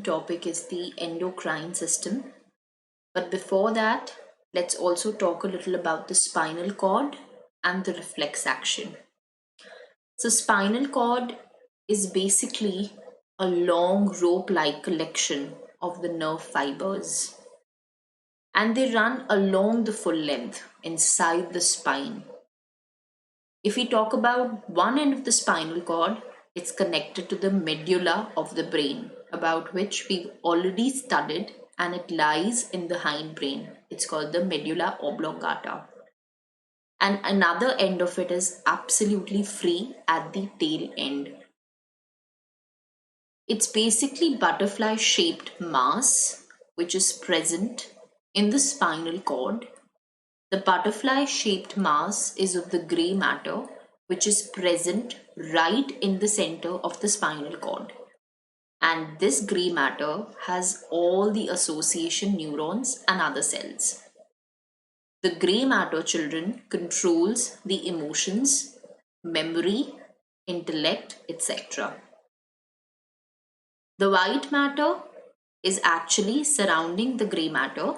important topic is the endocrine system. But before that, let's also talk a little about the spinal cord and the reflex action. So, spinal cord is basically a long rope like collection of the nerve fibers, and they run along the full length inside the spine. If we talk about one end of the spinal cord, it's connected to the medulla of the brain, about which we've already studied, and it lies in the hindbrain. It's called the medulla oblongata. And another end of it is absolutely free at the tail end. It's basically butterfly shaped mass which is present in the spinal cord. The butterfly shaped mass is of the gray matter which is present right in the center of the spinal cord. And this gray matter has all the association neurons and other cells. The gray matter, children, controls the emotions, memory, intellect, etc. The white matter is actually surrounding the gray matter,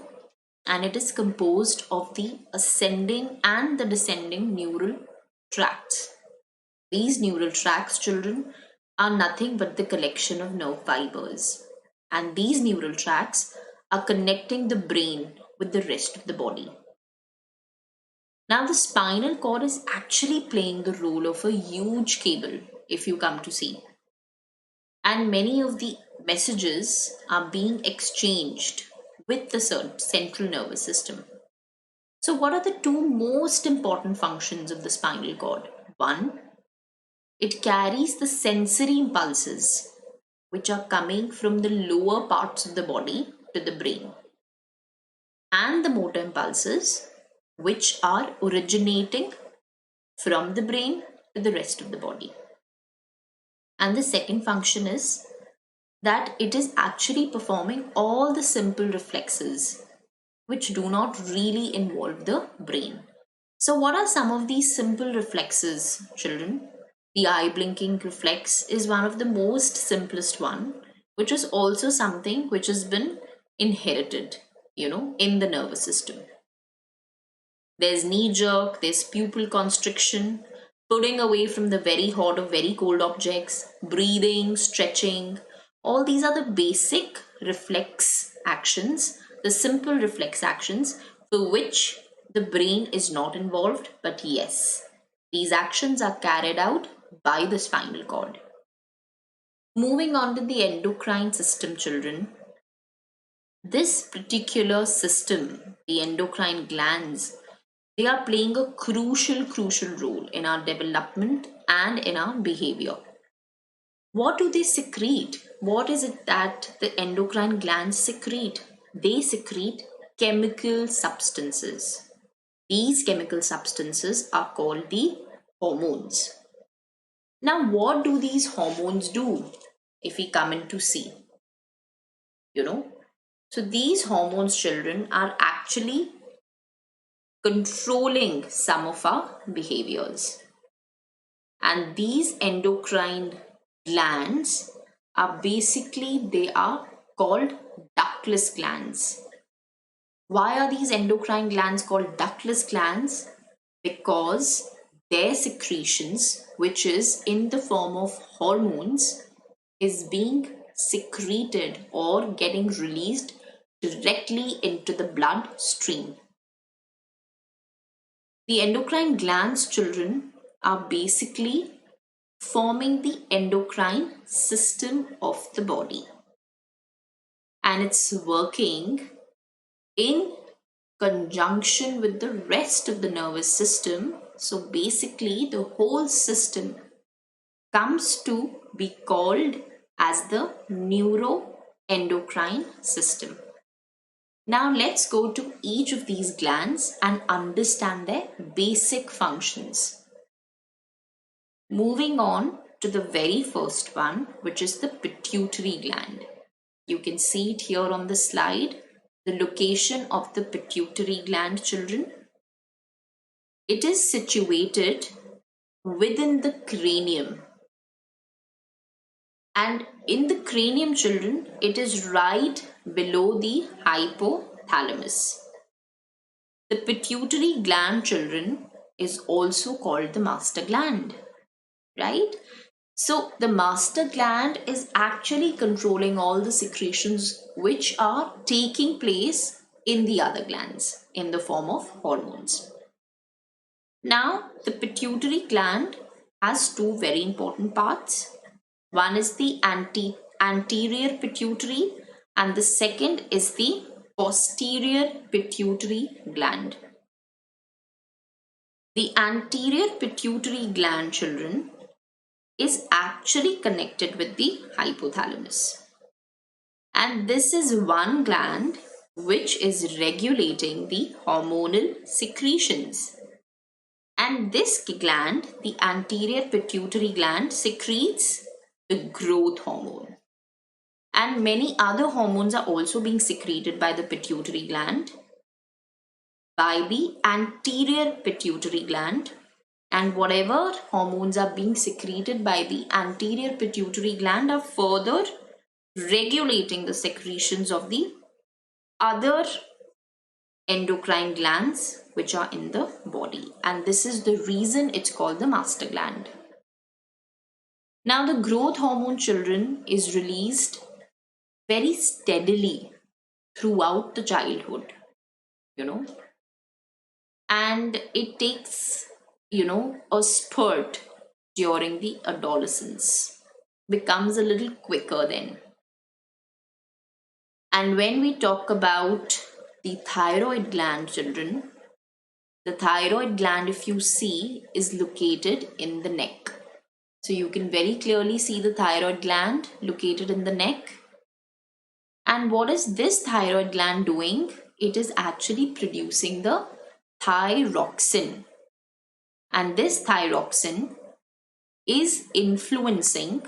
and it is composed of the ascending and the descending neural tracts. These neural tracts, children, are nothing but the collection of nerve fibers, and these neural tracts are connecting the brain with the rest of the body. Now, the spinal cord is actually playing the role of a huge cable, if you come to see. And many of the messages are being exchanged with the central nervous system. So, what are the two most important functions of the spinal cord? One, it carries the sensory impulses which are coming from the lower parts of the body to the brain, and the motor impulses which are originating from the brain to the rest of the body. And the second function is that it is actually performing all the simple reflexes which do not really involve the brain. So, what are some of these simple reflexes, children? The eye blinking reflex is one of the most simplest one, which is also something which has been inherited, in the nervous system. There's knee jerk, there's pupil constriction, pulling away from the very hot or very cold objects, breathing, stretching. All these are the basic reflex actions, the simple reflex actions for which the brain is not involved, but yes, these actions are carried out by the spinal cord. Moving on to the endocrine system, children. This particular system, the endocrine glands, they are playing a crucial role in our development and in our behavior. What do they secrete? What is it that the endocrine glands secrete? They secrete chemical substances. These chemical substances are called the hormones. Now, what do these hormones do if we come in to see? So these hormones, children, are actually controlling some of our behaviors. And these endocrine glands are basically, they are called ductless glands. Why are these endocrine glands called ductless glands? Because their secretions, which is in the form of hormones, is being secreted or getting released directly into the blood stream. The endocrine glands, children, are basically forming the endocrine system of the body. And it's working in conjunction with the rest of the nervous system. So basically, the whole system comes to be called as the neuroendocrine system. Now let's go to each of these glands and understand their basic functions. Moving on to the very first one, which is the pituitary gland. You can see it here on the slide, the location of the pituitary gland, children. It is situated within the cranium. And in the cranium, children, it is right below the hypothalamus. The pituitary gland, children, is also called the master gland, right? So the master gland is actually controlling all the secretions which are taking place in the other glands in the form of hormones. Now, the pituitary gland has two very important parts. One is the anterior pituitary, and the second is the posterior pituitary gland. The anterior pituitary gland, children, is actually connected with the hypothalamus. And this is one gland which is regulating the hormonal secretions. And this gland, the anterior pituitary gland, secretes the growth hormone. And many other hormones are also being secreted by the pituitary gland, by the anterior pituitary gland. And whatever hormones are being secreted by the anterior pituitary gland are further regulating the secretions of the other endocrine glands which are in the body. And this is the reason it's called the master gland. Now, the growth hormone, children, is released very steadily throughout the childhood, and it takes, a spurt during the adolescence, becomes a little quicker then. And when we talk about the thyroid gland, children, the thyroid gland, if you see, is located in the neck. So you can very clearly see the thyroid gland located in the neck. And what is this thyroid gland doing? It is actually producing the thyroxine. And this thyroxine is influencing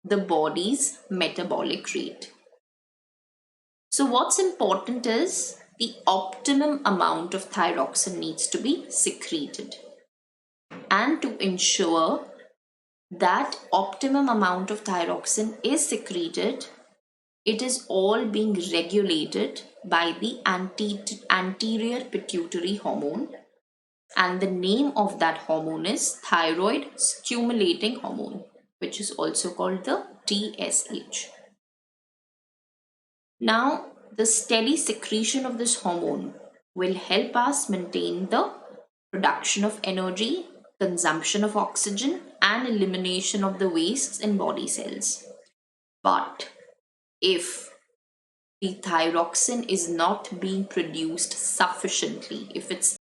the body's metabolic rate. So what's important is the optimum amount of thyroxine needs to be secreted. And to ensure that optimum amount of thyroxine is secreted, it is all being regulated by the anterior pituitary hormone, and the name of that hormone is thyroid stimulating hormone, which is also called the TSH. Now, the steady secretion of this hormone will help us maintain the production of energy, consumption of oxygen, and elimination of the wastes in body cells. But if the thyroxine is not being produced sufficiently, if it's